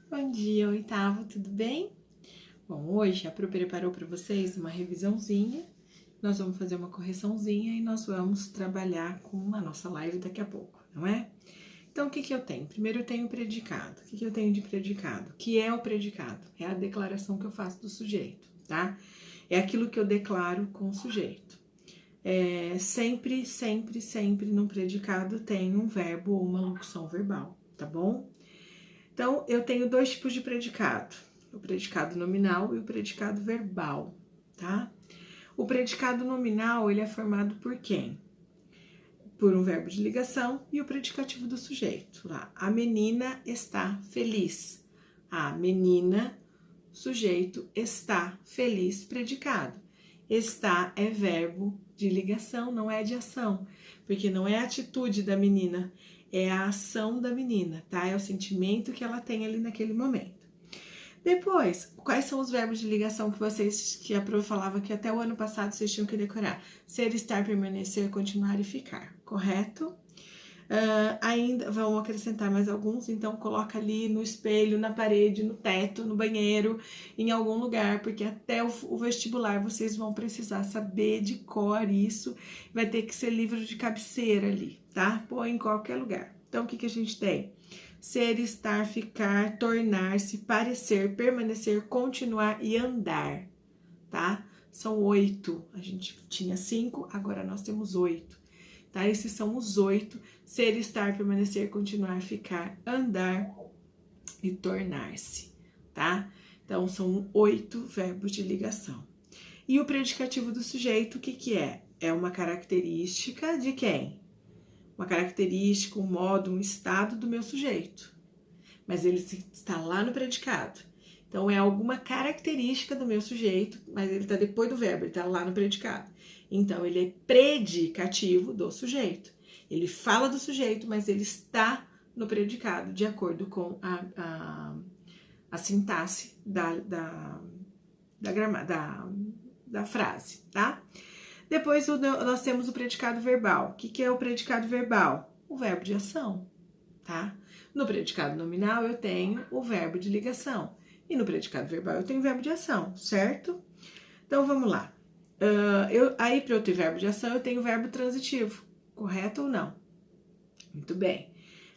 Bom dia, oitavo, tudo bem? Bom, hoje a Pro preparou para vocês uma revisãozinha, nós vamos fazer uma correçãozinha e nós vamos trabalhar com a nossa live daqui a pouco, não é? Então, o que eu tenho? Primeiro eu tenho o predicado. O que eu tenho de predicado? O que é o predicado? É a declaração que eu faço do sujeito, tá? É aquilo que eu declaro com o sujeito. Sempre no predicado tem um verbo ou uma locução verbal, tá bom? Então, eu tenho dois tipos de predicado, o predicado nominal e o predicado verbal, tá? O predicado nominal, ele é formado por quem? Por um verbo de ligação e o predicativo do sujeito. Lá, a menina está feliz. A menina, sujeito, está feliz, predicado. Está é verbo de ligação, não é de ação, porque não é a atitude da menina, é a ação da menina, tá? É o sentimento que ela tem ali naquele momento. Depois, quais são os verbos de ligação que a Pro falava que até o ano passado vocês tinham que decorar? Ser, estar, permanecer, continuar e ficar, correto? Ainda vão acrescentar mais alguns, então coloca ali no espelho, na parede, no teto, no banheiro, em algum lugar, porque até o vestibular vocês vão precisar saber de cor isso, vai ter que ser livro de cabeceira ali, tá? Põe em qualquer lugar. Então, o que a gente tem? Ser, estar, ficar, tornar-se, parecer, permanecer, continuar e andar, tá? São 8, a gente tinha 5, agora nós temos 8. Tá? Esses são os 8: ser, estar, permanecer, continuar, ficar, andar e tornar-se, tá? Então, são 8 verbos de ligação. E o predicativo do sujeito, o que é? É uma característica de quem? Uma característica, um modo, um estado do meu sujeito. Mas ele está lá no predicado. Então, é alguma característica do meu sujeito, mas ele está depois do verbo, ele está lá no predicado. Então, ele é predicativo do sujeito. Ele fala do sujeito, mas ele está no predicado, de acordo com a sintaxe da frase, tá? Depois, nós temos o predicado verbal. O que é o predicado verbal? O verbo de ação, tá? No predicado nominal, eu tenho o verbo de ligação. E no predicado verbal, eu tenho o verbo de ação, certo? Então, vamos lá. Aí, para eu ter verbo de ação, eu tenho o verbo transitivo, correto ou não? Muito bem.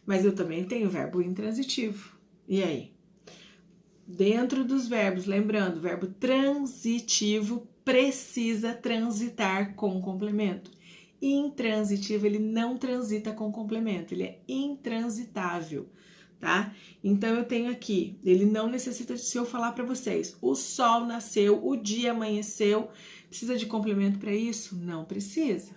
Mas eu também tenho o verbo intransitivo. E aí? Dentro dos verbos, lembrando, o verbo transitivo precisa transitar com complemento. Intransitivo, ele não transita com complemento, ele é intransitável, tá? Então, eu tenho aqui, ele não necessita, se eu falar para vocês, o sol nasceu, o dia amanheceu, precisa de complemento para isso? Não precisa,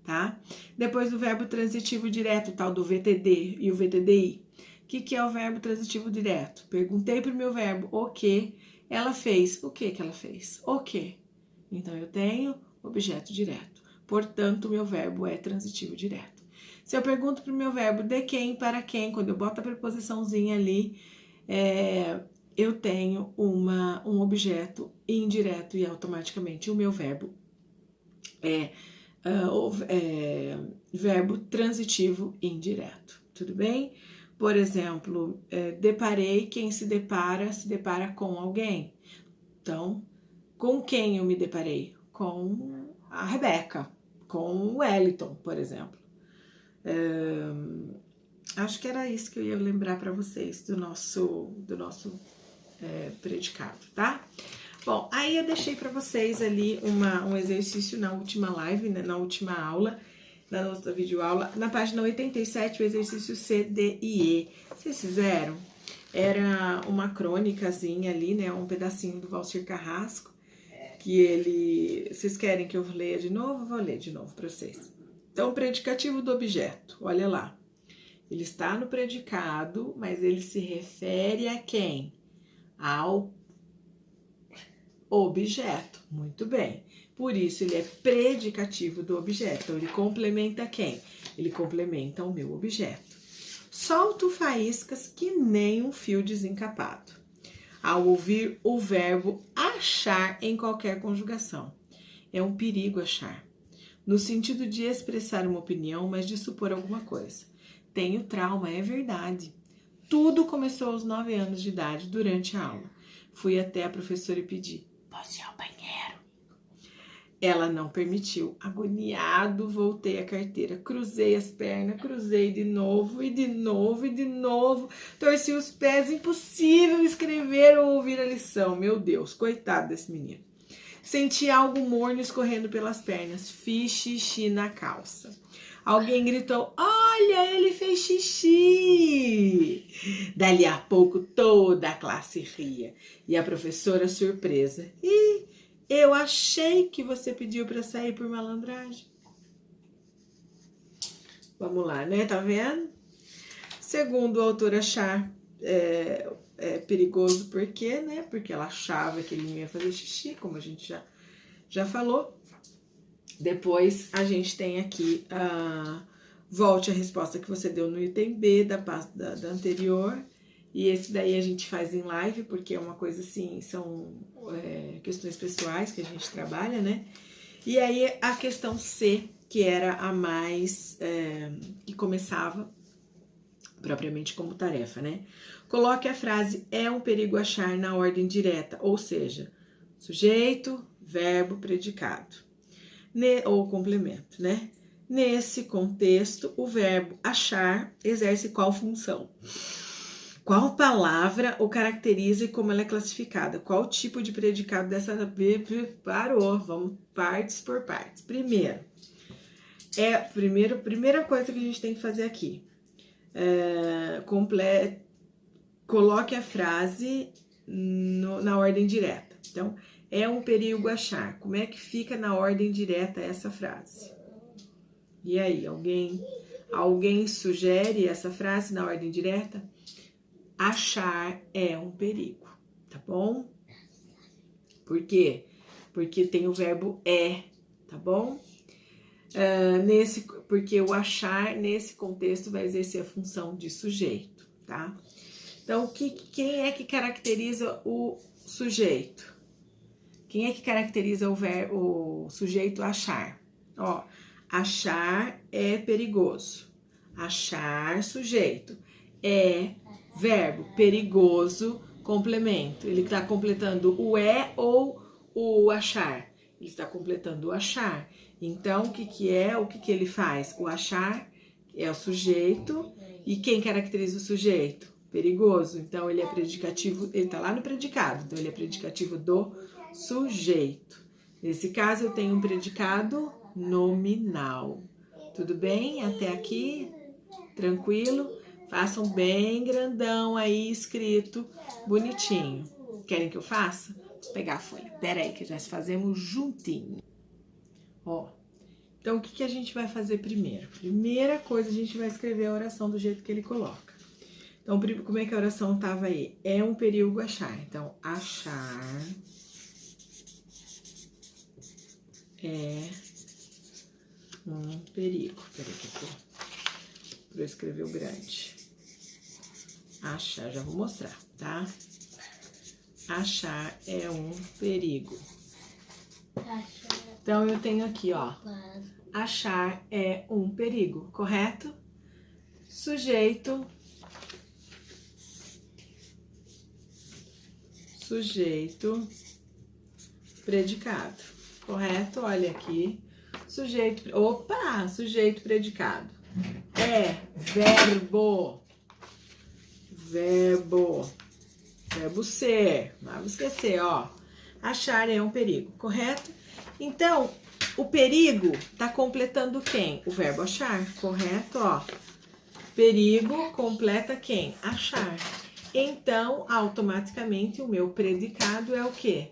tá? Depois do verbo transitivo direto, o tal do VTD e o VTDI. O que é o verbo transitivo direto? Perguntei pro meu verbo o que ela fez. O que ela fez? O que? Então, eu tenho objeto direto. Portanto, o meu verbo é transitivo direto. Se eu pergunto pro meu verbo de quem para quem, quando eu boto a preposiçãozinha ali, eu tenho um objeto indireto e automaticamente o meu verbo é verbo transitivo indireto. Tudo bem? Por exemplo, deparei, quem se depara com alguém. Então, com quem eu me deparei? Com a Rebeca, com o Wellington, por exemplo. Acho que era isso que eu ia lembrar para vocês do nosso predicado, tá? Bom, aí eu deixei para vocês ali um exercício na última live, né, na última aula, na nossa videoaula, na página 87, o exercício C, D e E. Vocês fizeram? Era uma crônicazinha ali, né, um pedacinho do Valcir Carrasco, que ele... Vocês querem que eu leia de novo? Vou ler de novo para vocês. Então, predicativo do objeto, olha lá. Ele está no predicado, mas ele se refere a quem? Ao objeto. Muito bem. Por isso, ele é predicativo do objeto. Então, ele complementa quem? Ele complementa o meu objeto. Solto faíscas que nem um fio desencapado. Ao ouvir o verbo achar em qualquer conjugação. É um perigo achar. No sentido de expressar uma opinião, mas de supor alguma coisa. Tenho trauma, é verdade. Tudo começou aos 9 anos de idade, durante a aula. Fui até a professora e pedi, posso ir ao banheiro? Ela não permitiu. Agoniado, voltei a carteira. Cruzei as pernas, cruzei de novo, e de novo, e de novo. Torci os pés, impossível escrever ou ouvir a lição. Meu Deus, coitado desse menino. Senti algo morno escorrendo pelas pernas. Fiz xixi na calça. Alguém gritou, olha, ele fez xixi. Dali a pouco toda a classe ria. E a professora surpresa. Ih, eu achei que você pediu para sair por malandragem. Vamos lá, né? Tá vendo? Segundo o autor achar perigoso, por quê, né? Porque ela achava que ele ia fazer xixi, como a gente já falou. Depois a gente tem aqui volte a resposta que você deu no item B da anterior. E esse daí a gente faz em live, porque é uma coisa assim, são questões pessoais que a gente trabalha, né? E aí a questão C, que era a mais, que começava propriamente como tarefa, né? Coloque a frase é um perigo achar na ordem direta, ou seja, sujeito, verbo, predicado. Ou complemento, né? Nesse contexto, o verbo achar exerce qual função? Qual palavra o caracteriza e como ela é classificada? Qual tipo de predicado dessa... Parou, vamos partes por partes. Primeira coisa que a gente tem que fazer aqui. Coloque a frase na ordem direta. Então, é um perigo achar. Como é que fica na ordem direta essa frase? E aí, alguém sugere essa frase na ordem direta? Achar é um perigo, tá bom? Por quê? Porque tem o verbo é, tá bom? Porque o achar, nesse contexto, vai exercer a função de sujeito, tá? Então, quem é que caracteriza o sujeito? Quem é que caracteriza o sujeito achar? Ó, achar é perigoso. Achar, sujeito. É verbo, perigoso, complemento. Ele está completando o é ou o achar? Ele está completando o achar. Então, o que ele faz? O achar é o sujeito. E quem caracteriza o sujeito? Perigoso. Então, ele é predicativo, ele está lá no predicado. Então, ele é predicativo do sujeito. Nesse caso, eu tenho um predicado nominal. Tudo bem? Até aqui? Tranquilo? Façam bem grandão aí, escrito, bonitinho. Querem que eu faça? Vou pegar a folha. Pera aí, que já fazemos juntinho. Ó, então o que a gente vai fazer primeiro? Primeira coisa, a gente vai escrever a oração do jeito que ele coloca. Então, como é que a oração tava aí? É um perigo achar. Então, achar é um perigo. Peraí que eu escrever o grande. Achar, já vou mostrar, tá? Achar é um perigo. Então, eu tenho aqui, ó. Achar é um perigo, correto? Sujeito, predicado, correto? Olha aqui. Sujeito, predicado. É verbo ser. Não vamos esquecer, ó. Achar é um perigo, correto? Então, o perigo tá completando quem? O verbo achar, correto? Ó, perigo completa quem? Achar. Então, automaticamente, o meu predicado é o quê?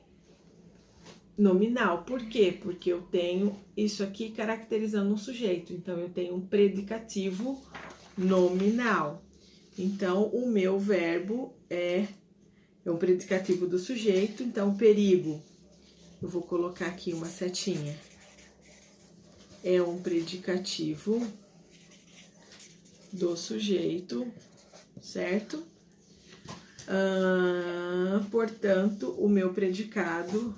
Nominal. Por quê? Porque eu tenho isso aqui caracterizando um sujeito. Então, eu tenho um predicativo nominal. Então, o meu verbo é um predicativo do sujeito. Então, perigo, eu vou colocar aqui uma setinha. É um predicativo do sujeito, certo? Portanto, o meu predicado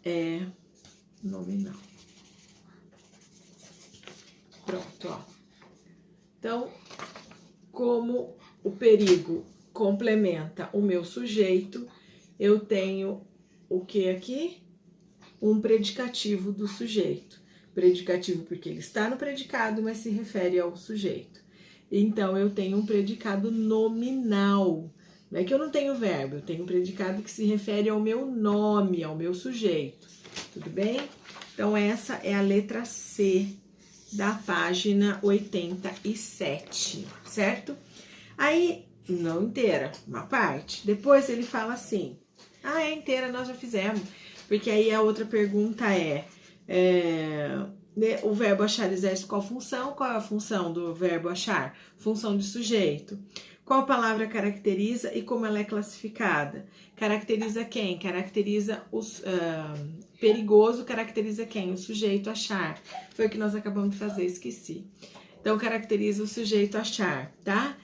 é nominal. Pronto, ó. Então, como o perigo complementa o meu sujeito, eu tenho o que aqui? Um predicativo do sujeito. Predicativo porque ele está no predicado, mas se refere ao sujeito. Então, eu tenho um predicado nominal. Não é que eu não tenho verbo, eu tenho um predicado que se refere ao meu nome, ao meu sujeito. Tudo bem? Então, essa é a letra C da página 87, certo? Aí, não inteira, uma parte. Depois ele fala assim, é inteira, nós já fizemos. Porque aí a outra pergunta o verbo achar exerce qual função? Qual é a função do verbo achar? Função de sujeito. Qual palavra caracteriza e como ela é classificada? Caracteriza quem? Caracteriza os perigoso, caracteriza quem? O sujeito achar. Foi o que nós acabamos de fazer, esqueci. Então, caracteriza o sujeito achar, tá?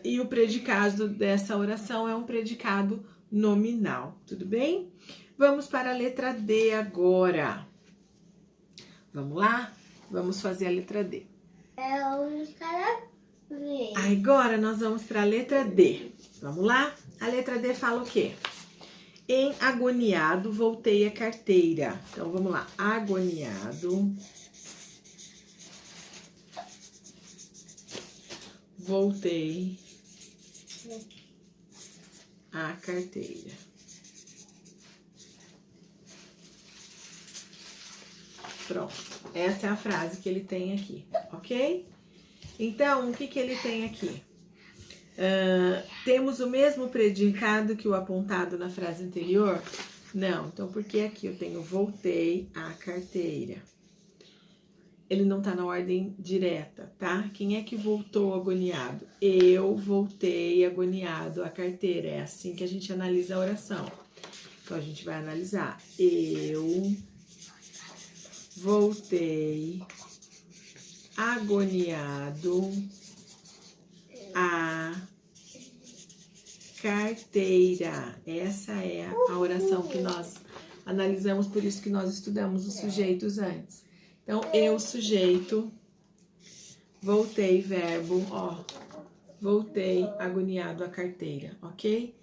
E o predicado dessa oração é um predicado nominal, tudo bem? Vamos para a letra D agora. Vamos lá? Vamos fazer a letra D. Agora nós vamos para a letra D. Vamos lá? A letra D fala o quê? Em agoniado, voltei a carteira. Então, vamos lá. Agoniado. Voltei a carteira. Pronto. Essa é a frase que ele tem aqui, ok? Então, o que ele tem aqui? Temos o mesmo predicado que o apontado na frase anterior? Não. Então, porque aqui eu tenho voltei a carteira. Ele não tá na ordem direta, tá? Quem é que voltou agoniado? Eu voltei agoniado à carteira. É assim que a gente analisa a oração. Então, a gente vai analisar. Eu voltei agoniado à carteira. Essa é a oração que nós analisamos, por isso que nós estudamos os sujeitos antes. Então, eu, sujeito, voltei, verbo, voltei agoniado à carteira, ok?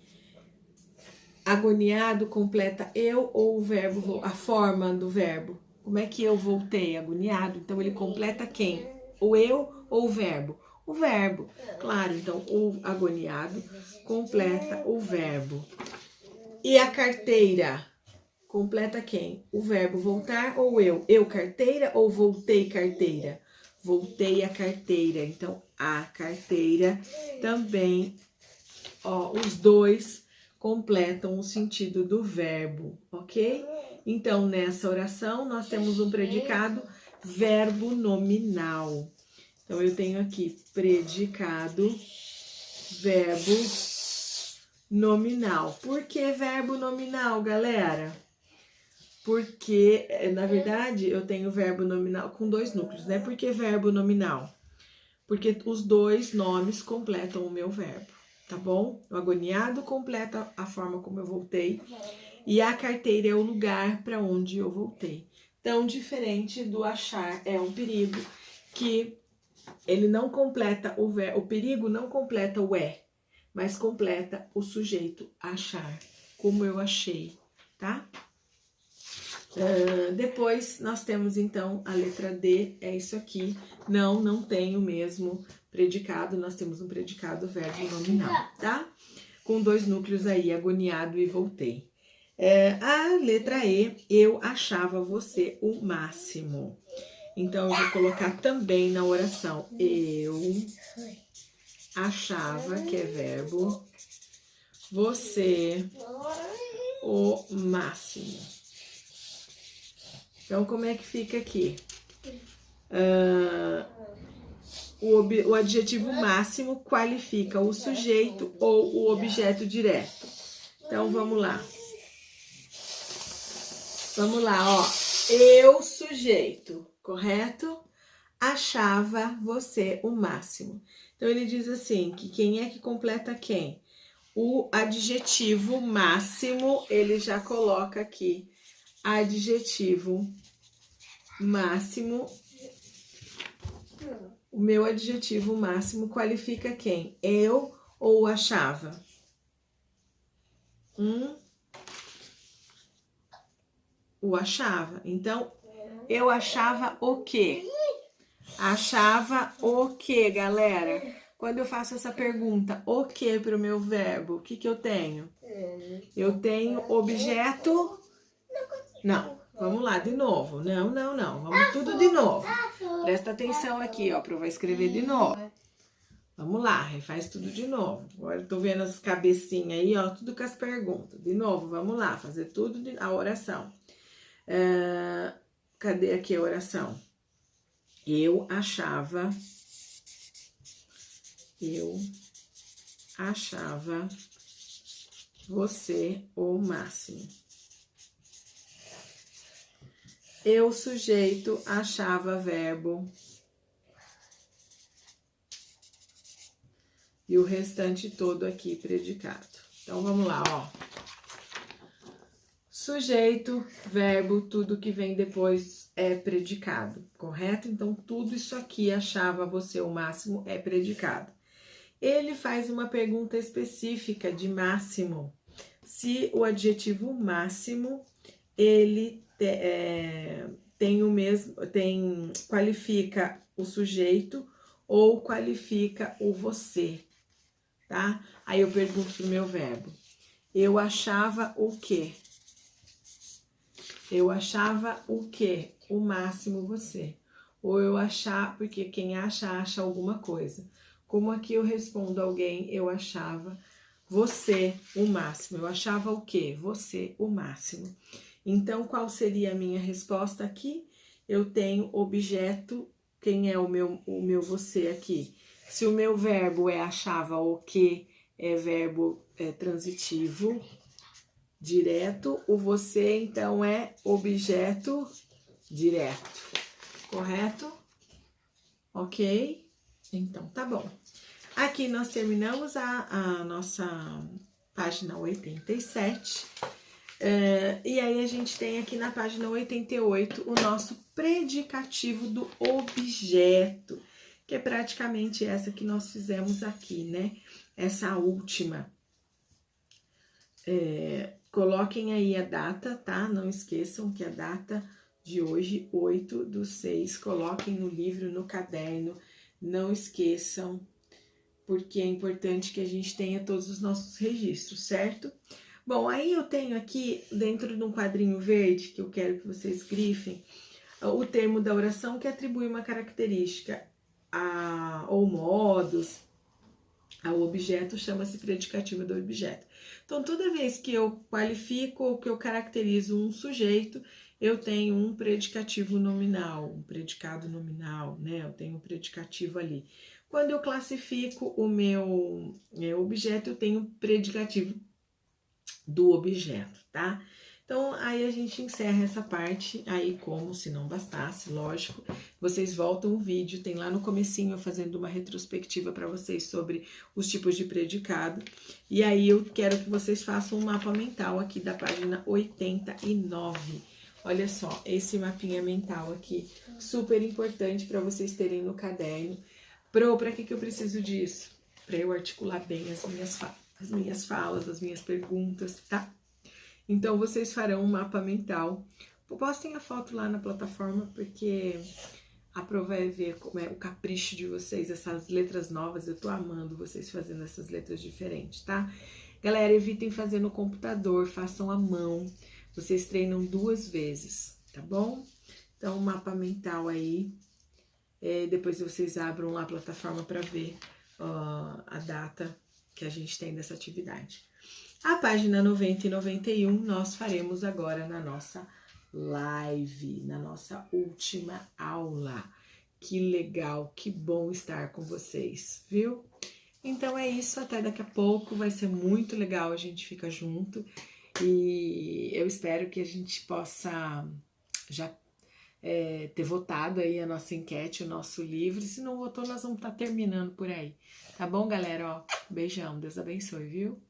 Agoniado completa eu ou o verbo, a forma do verbo. Como é que eu voltei agoniado? Então, ele completa quem? O eu ou o verbo? O verbo, claro. Então, o agoniado completa o verbo. E a carteira completa quem? O verbo voltar ou eu? Eu carteira ou voltei carteira? Voltei a carteira. Então, a carteira também, os dois completam o sentido do verbo, ok? Então, nessa oração, nós temos um predicado verbo nominal. Então, eu tenho aqui predicado verbo nominal. Por que verbo nominal, galera? Porque, na verdade, eu tenho verbo nominal com dois núcleos, né? Por que verbo nominal? Porque os dois nomes completam o meu verbo, tá bom? O agoniado completa a forma como eu voltei e a carteira é o lugar para onde eu voltei. Então, diferente do achar, é um perigo que ele não completa o verbo, o perigo não completa o mas completa o sujeito achar, como eu achei, tá? Depois nós temos então a letra D, é isso aqui. Não tem o mesmo predicado, nós temos um predicado verbo nominal, tá? Com dois núcleos aí, agoniado e voltei. A letra E, eu achava você o máximo. Então, eu vou colocar também na oração, eu achava, que é verbo, você o máximo. Então, como é que fica aqui? O adjetivo máximo qualifica o sujeito ou o objeto direto. Então, vamos lá. Vamos lá, ó. Eu, sujeito, correto? Achava você o máximo. Então, ele diz assim, que quem é que completa quem? O adjetivo máximo, ele já coloca aqui. Adjetivo máximo O meu adjetivo máximo qualifica quem? Eu ou achava? O achava. Então, eu achava o quê? Achava o quê, galera? Quando eu faço essa pergunta, o quê para o meu verbo? O que que eu tenho? Eu tenho objeto... Não, vamos lá, de novo. Não. Vamos tudo de novo. Presta atenção aqui, ó, para eu escrever de novo. Vamos lá, refaz tudo de novo. Agora eu tô vendo as cabecinhas aí, ó, tudo com as perguntas. De novo, vamos lá, fazer tudo a oração. Cadê aqui a oração? Eu achava você o máximo. Eu, sujeito, achava verbo. E o restante todo aqui, predicado. Então, vamos lá, ó. Sujeito, verbo, tudo que vem depois é predicado, correto? Então, tudo isso aqui, achava você o máximo, é predicado. Ele faz uma pergunta específica de máximo. Se o adjetivo máximo, ele tem o mesmo, qualifica o sujeito ou qualifica o você, tá? Aí eu pergunto pro meu verbo. Eu achava o quê? Eu achava o quê? O máximo você. Ou eu achar, porque quem acha alguma coisa. Como aqui eu respondo alguém, eu achava você o máximo. Eu achava o quê? Você o máximo. Então, qual seria a minha resposta aqui? Eu tenho objeto, quem é o meu você aqui? Se o meu verbo é achava o que, é verbo transitivo, direto, o você, então, é objeto direto, correto? Ok? Então, tá bom. Aqui nós terminamos a nossa página 87. E aí a gente tem aqui na página 88 o nosso predicativo do objeto, que é praticamente essa que nós fizemos aqui, né? Essa última. Coloquem aí a data, tá? Não esqueçam que a data de hoje, 8/6, coloquem no livro, no caderno, não esqueçam, porque é importante que a gente tenha todos os nossos registros, certo? Bom, aí eu tenho aqui, dentro de um quadrinho verde, que eu quero que vocês grifem, o termo da oração que atribui uma característica ou modos ao objeto, chama-se predicativo do objeto. Então, toda vez que eu qualifico ou que eu caracterizo um sujeito, eu tenho um predicativo nominal, um predicado nominal, né? Eu tenho um predicativo ali. Quando eu classifico o meu objeto, eu tenho um predicativo do objeto, tá? Então, aí a gente encerra essa parte, aí como se não bastasse, lógico, vocês voltam o vídeo, tem lá no comecinho eu fazendo uma retrospectiva para vocês sobre os tipos de predicado, e aí eu quero que vocês façam um mapa mental aqui da página 89. Olha só, esse mapinha mental aqui, super importante para vocês terem no caderno. Para que eu preciso disso? Para eu articular bem as minhas falas, as minhas perguntas, tá? Então, vocês farão um mapa mental. Postem a foto lá na plataforma, porque a Pro vai ver como é o capricho de vocês, essas letras novas. Eu tô amando vocês fazendo essas letras diferentes, tá? Galera, evitem fazer no computador, façam à mão. Vocês treinam 2 vezes, tá bom? Então, mapa mental aí. Depois vocês abram lá a plataforma para ver a data que a gente tem dessa atividade. A página 90 e 91 nós faremos agora na nossa live, na nossa última aula. Que legal, que bom estar com vocês, viu? Então é isso, até daqui a pouco, vai ser muito legal, a gente fica junto e eu espero que a gente possa já ter votado aí a nossa enquete, o nosso livro. Se não votou, nós vamos estar terminando por aí. Tá bom, galera? Ó, beijão, Deus abençoe, viu?